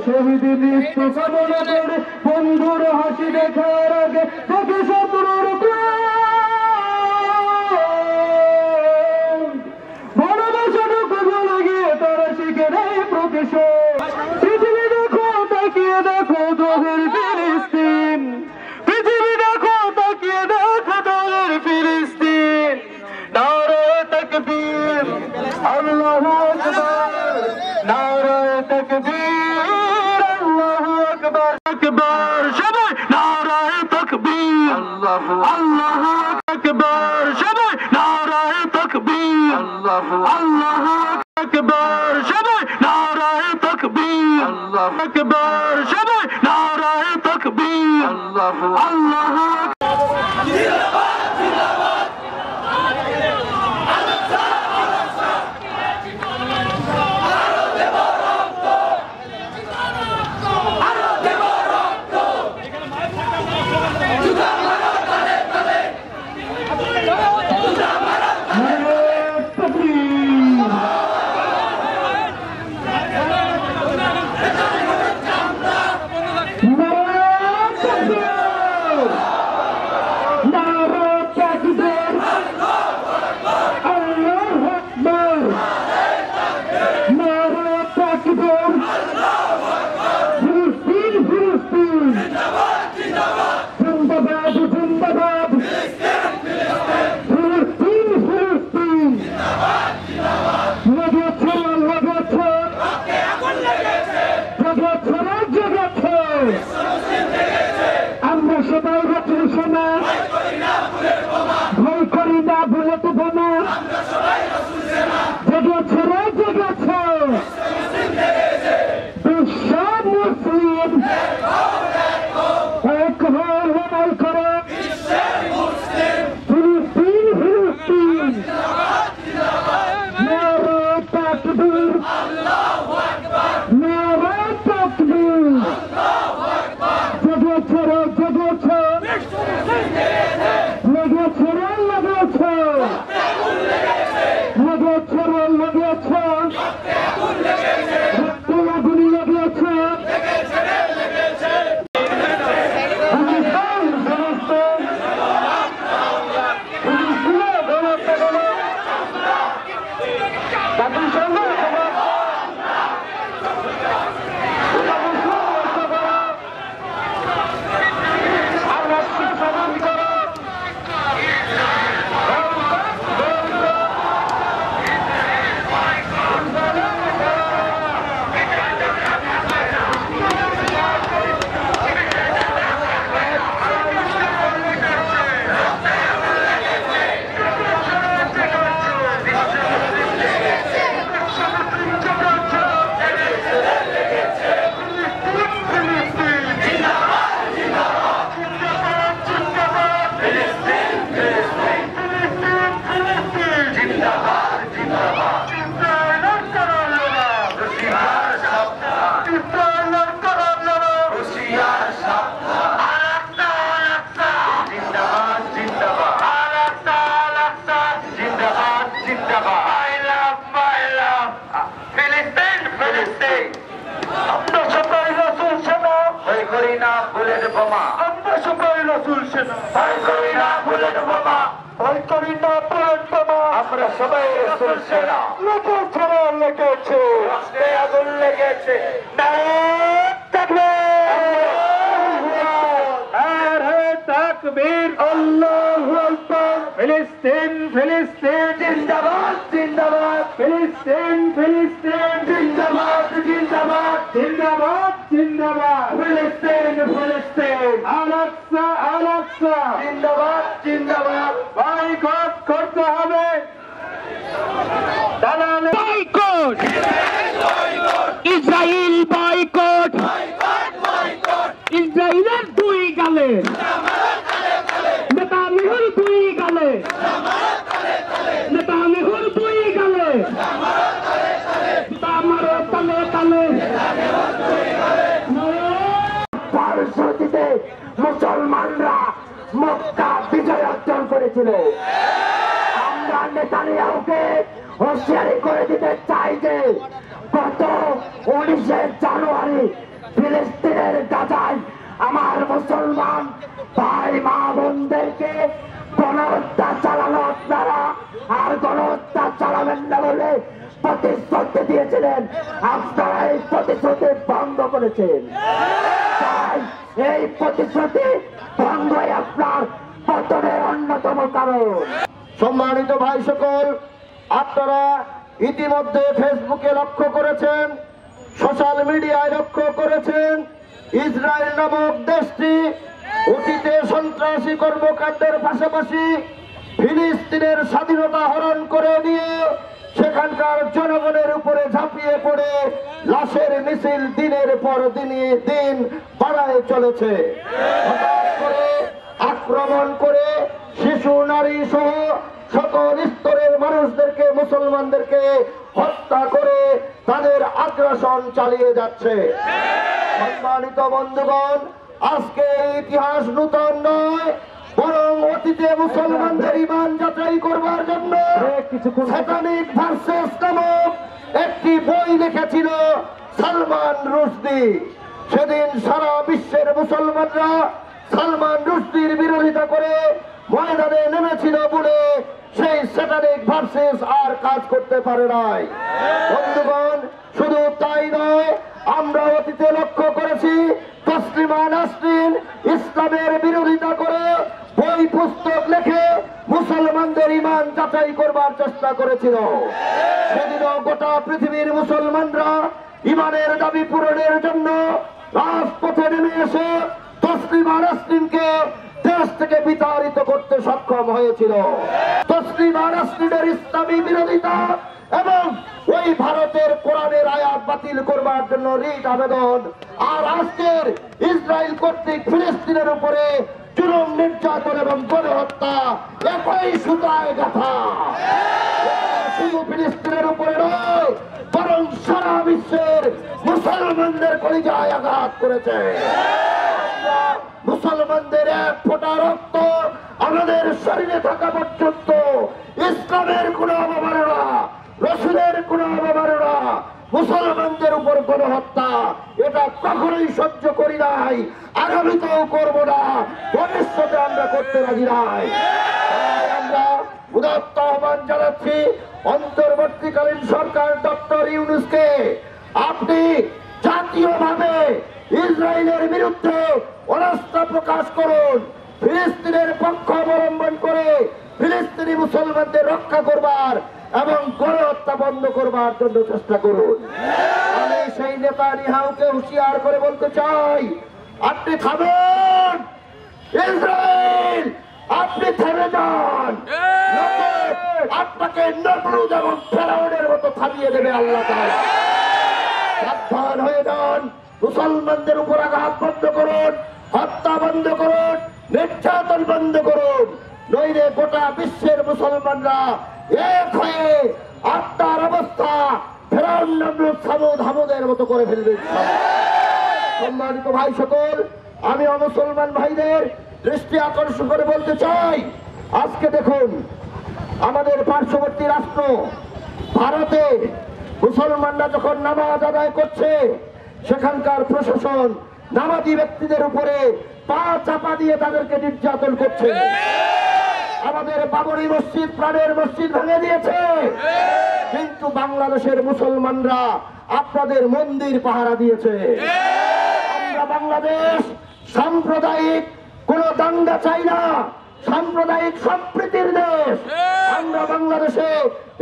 শহীদের মৃত্যু কামনা করে বন্ধুর হাসি দেখার আগে দেখে শত্রুর ভালোবাসাটুকু ভুলে গিয়ে তারা শিখে নেই প্রতিশোধ। পৃথিবী দেখো তাকিয়ে দেখো তোদের ফিলিস্তিন, পৃথিবী দেখো তাকিয়ে দেখো তোদের ফিলিস্তিন। নারায়ে তাকবীর আল্লাহু আকবার, নারায়ে তাকবীর আল্লাহু আকবার, আকবার সবাই নারায়ে তাকবীর আল্লাহু আকবার, সবাই নারায়ে তাকবীর আল্লাহু আকবার, সবাই নারায়ে তাকবীর আল্লাহু আকবার, সবাই নারায়ে তাকবীর আল্লাহু আকবার। আমরা সবাই রাত্রি সোনা ভয় করি না বুলেট বোমা, জেগেছে রে জেগেছে বিশ্ব মুসলিম, এক হয়ে লড়াই করে ফিলিস্তিন ফিলিস্তিন। নারায়ে তাকবীর নারায়ে তাকবীর, জেগেছে রে জেগেছে লেগেছে রে লেগেছে লেগেছে রে লেগেছে রক্তে আগুন লেগেছে। আমরা সবাই রাসূল সেনা, ভয় করি না বুলেট বোমা, ভয় করি না বুলেট বোমা, আমরা সবাই রাসূল সেনা। লেগেছে রে লেগেছে রক্তে আগুন লেগেছে। নারায়ে তাকবীর আল্লাহু আকবার। ফিলিস্তিন ফিলিস্তিন জিন্দাবাদ জিন্দাবাদ, ফিলিস্তিন ফিলিস্তিন জিন্দাবাদ জিন্দাবাদ জিন্দাবাদ জিন্দাবাদ, ফিলিস্তিন ফিলিস্তিন আল-আকসা আল-আকসা জিন্দাবাদ জিন্দাবাদ। বয়কট করতে হবে, দালালে বয়কট, ইসরায়েল বয়কট, ইসরায়েলের দুই গালে নেতানিয়াহুর দুই গালে, নেতানিয়াহুর দুই গালে তামারে তালে তালে। ফলশ্রুতিতে মুসলমানরা মক্কা বিজয় অর্জন করেছিল। আমরা নেতানিয়াহুকে হুঁশিয়ারি করে দিতে চাই যে গত 19 জানুয়ারি ফিলিস্তিনের গাজায় আমার মুসলমান ভাই মা বোনদেরকে গণহত্যা চালানো আপনারা আর গণহত্যা চালাবেন না বলে প্রতিশ্রুতি দিয়েছিলেন, আপনারা এই প্রতিশ্রুতি ভঙ্গ করেছেন। তাই এই প্রতিশ্রুতি ভঙ্গই আপনার পতনের অন্যতম কারণ। সম্মানিত ভাই সকল, আপনারা ইতিমধ্যে ফেসবুকে লক্ষ্য করেছেন, সোশ্যাল মিডিয়ায় লক্ষ্য করেছেন, ইসরায়েল নামক দেশটি অতীতে সন্ত্রাসী কর্মকাণ্ডের পাশাপাশি ফিলিস্তিনের স্বাধীনতা হরণ করে নিয়ে সেখানকার জনগণের উপরে ঝাঁপিয়ে পড়ে লাশের মিছিল দিনের পর দিন বাড়ায় চলেছে। হঠাৎ করে আক্রমণ করে শিশু নারী সহ সকল স্তরের মানুষদেরকে, মুসলমানদেরকে হত্যা করে তাদের আগ্রাসন চালিয়ে যাচ্ছে। সম্মানিত বন্ধুগণ, আজকে ইতিহাস নূতন নয়, বরং অতীতে মুসলমানদের ঈমান যাচাই করবার জন্য স্যাটানিক ভার্সেস নামক একটি বই লিখেছিল সালমান রুশদি। সেদিন সারা বিশ্বের মুসলমানরা সালমান রুশদির বিরোধিতা করে ময়দানে নেমেছিল বলে সেই স্যাটানিক ভার্সেস আর কাজ করতে পারে নাই। বন্ধুগণ, শুধু তাই নয়, আমরা অতীতে লক্ষ্য করেছি তসলিমা নাসরিন ইসলামের বিরোধিতা করে বই পুস্তক লিখে মুসলমানদের ঈমান যাচাই করবার চেষ্টা করেছিল। সেদিনও গোটা পৃথিবীর মুসলমানরা ঈমানের দাবি পূরণের জন্য রাজপথে নেমে এসে তসলিমা নাসরিনকে দেশ থেকে বিতাড়িত করতে সক্ষম হয়েছিল। তসলিমা নাসরিনের ইসলামী বিরোধিতা এবং ওই ভারতের কোরআনের আয়াত বাতিল করবার জন্য রিট আবেদন, আর আজকের ইসরায়েল কর্তৃক ফিলিস্তিনের উপরে জুলুম, নির্যাতন এবং গণহত্যা একই সুতায় গাঁথা। শুধু ফিলিস্তিনের উপরে নয়, বরং সারা বিশ্বের মুসলমানদের কলিজায় আঘাত করেছে। মুসলমানদের এক ফোঁটা রক্ত আমাদের শরীরে থাকা পর্যন্ত ইসলামের কোন অবমাননা, রাসূলের কোন অবমাননা, মুসলমানদের উপর গণহত্যা, এটা কখনোই সহ্য করি নাই, আগামীতেও করব না, ভবিষ্যতে আমরা করতে রাজি নাই। আমরা উদাত্ত আহ্বান জানাচ্ছি অন্তর্বর্তীকালীন সরকার ডক্টর ইউনূসকে, আপনি জাতীয়ভাবে ইসরায়েলের বিরুদ্ধে অনাস্থা প্রকাশ করুন, ফিলিস্তিনের পক্ষ অবলম্বন করে ফিলিস্তিনি মুসলমানদের রক্ষা করবার এবং গণহত্যা বন্ধ করবার জন্য চেষ্টা করুন। আমি সেই নেতানিয়াহুকে হুঁশিয়ার করে বলতে চাই, আপনি থামেন, ইসরায়েল আপনি থেমে যান, আপনাকে নমরুদ এবং ফেরাউনের মতো থামিয়ে দেবে আল্লাহ তাআলা। সাবধান হয়ে যান, মুসলমানদের উপর আঘাত বন্ধ করুন, হত্যা বন্ধ করুন, নির্যাতন বন্ধ করুন, নইলে গোটা বিশ্বের মুসলমানরা এক হয়ে আপনার অবস্থা ফেরাউন, নমরুদ, সামুদ, হামুদের মতো করে ফেলবে। সম্মানিত ভাই সকল, আমি অমুসলমান ভাইদের দৃষ্টি আকর্ষণ করে বলতে চাই, আজকে দেখুন আমাদের পার্শ্ববর্তী রাষ্ট্র ভারতে মুসলমানরা যখন নামাজ আদায় করছে, সেখানকার প্রশাসন নামাজি ব্যক্তিদের উপরে পা চাপা দিয়ে তাদেরকে নির্যাতন করছে। আমাদের বাবরি মসজিদ, প্রাণের মসজিদ ভেঙে দিয়েছে, কিন্তু বাংলাদেশের মুসলমানরা আপনাদের মন্দির পাহারা দিয়েছে। আমরা বাংলাদেশ সাম্প্রদায়িক কোন দাঙ্গা চাই না, সাম্প্রদায়িক সম্প্রীতির দেশ। আমরা বাংলাদেশে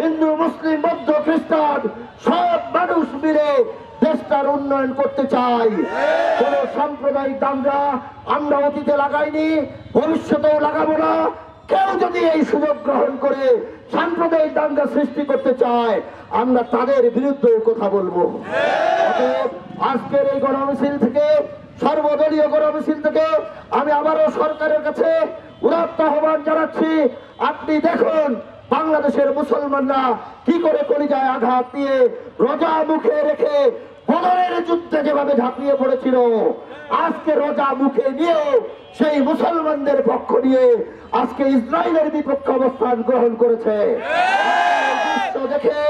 হিন্দু, মুসলিম, বৌদ্ধ, খ্রিস্টান সব মানুষ মিলে দেশটার উন্নয়ন করতে চাই। কোন সাম্প্রদায়িক দাঙ্গা আমরা অতীতে লাগাইনি, ভবিষ্যতেও লাগাবো না। কেউ যদি এই সুযোগ গ্রহণ করে সাম্প্রদায়িক দাঙ্গা সৃষ্টি করতে চায়, আমরা তাদের বিরুদ্ধে কথা বলবো। আজকের এই গণমিছিল থেকে, সর্বদলীয় গণমিছিল থেকে আমি আবারও সরকারের কাছে উদাত্ত আহ্বান জানাচ্ছি, আপনি দেখুন বাংলাদেশের মুসলমানরা কি করে কলিজায় আঘাত দিয়ে রোজা মুখে রেখে বদরের যুদ্ধে যেভাবে ঝাঁপিয়ে পড়েছিল, আজকে রোজা মুখে নিয়ে সেই মুসলমানদের পক্ষ নিয়ে আজকে ইসরায়েলের বিপক্ষে অবস্থান গ্রহণ করেছে। দেখে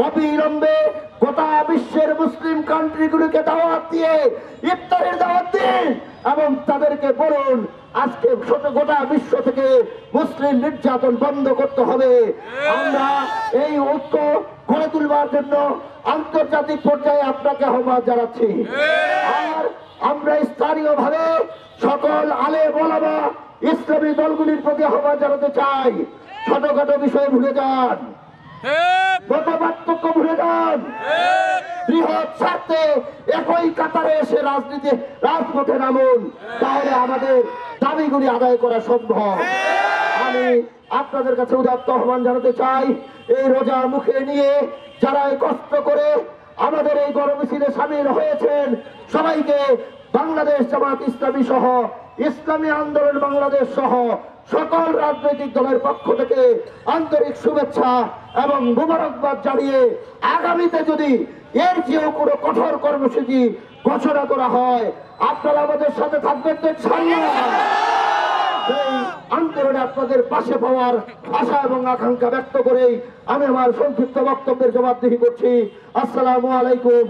অবিলম্বে গোটা বিশ্বের মুসলিম কান্ট্রিগুলিকে দাওয়াত দিয়ে ইফতারের দাওয়াত দিন এবং তাদেরকে বলুন আজকে গোটা বিশ্ব থেকে মুসলিম নির্যাতন বন্ধ করতে হবে। আমরা এই ঐক্য গড়ে তুলবার জন্য আন্তর্জাতিক পর্যায়ে আপনাকে আহ্বান জানাচ্ছি। আর আমরা স্থানীয়ভাবে সকল আলেম ওলামা ইসলামী দলগুলির প্রতি আহ্বান জানাতে চাই, ছোটখাটো বিষয় ভুলে যান, মত পার্থক্য ভুলে যান, বৃহৎ স্বার্থে একই কাতারে এসে রাজপথে নামুন, তাহলে আমাদের দাবিগুলি আদায় করা সম্ভব। আমি আপনাদের কাছে উদাত্ত আহ্বান জানাতে চাই, এই রোজা মুখে নিয়ে যারা এই কষ্ট করে আমাদের এই গণমিছিলে সামিল হয়েছেন সবাইকে বাংলাদেশ জামাত ইসলামী সহ ইসলামী আন্দোলন বাংলাদেশ সহ সকল রাজনৈতিক দলের পক্ষ থেকে আন্তরিক শুভেচ্ছা এবং মোবারকবাদ জানিয়ে আগামীতে যদি এর চেয়েও কোনো কঠোর কর্মসূচি ঘোষণা করা হয় আপনারা আমাদের সাথে থাকবেন তো ইনশাআল্লাহ। সেই আন্দোলনে আপনাদের পাশে পাওয়ার আশা এবং আকাঙ্ক্ষা ব্যক্ত করেই আমি আমার সংক্ষিপ্ত বক্তব্যের জবাবদিহি করছি। আসসালামু আলাইকুম।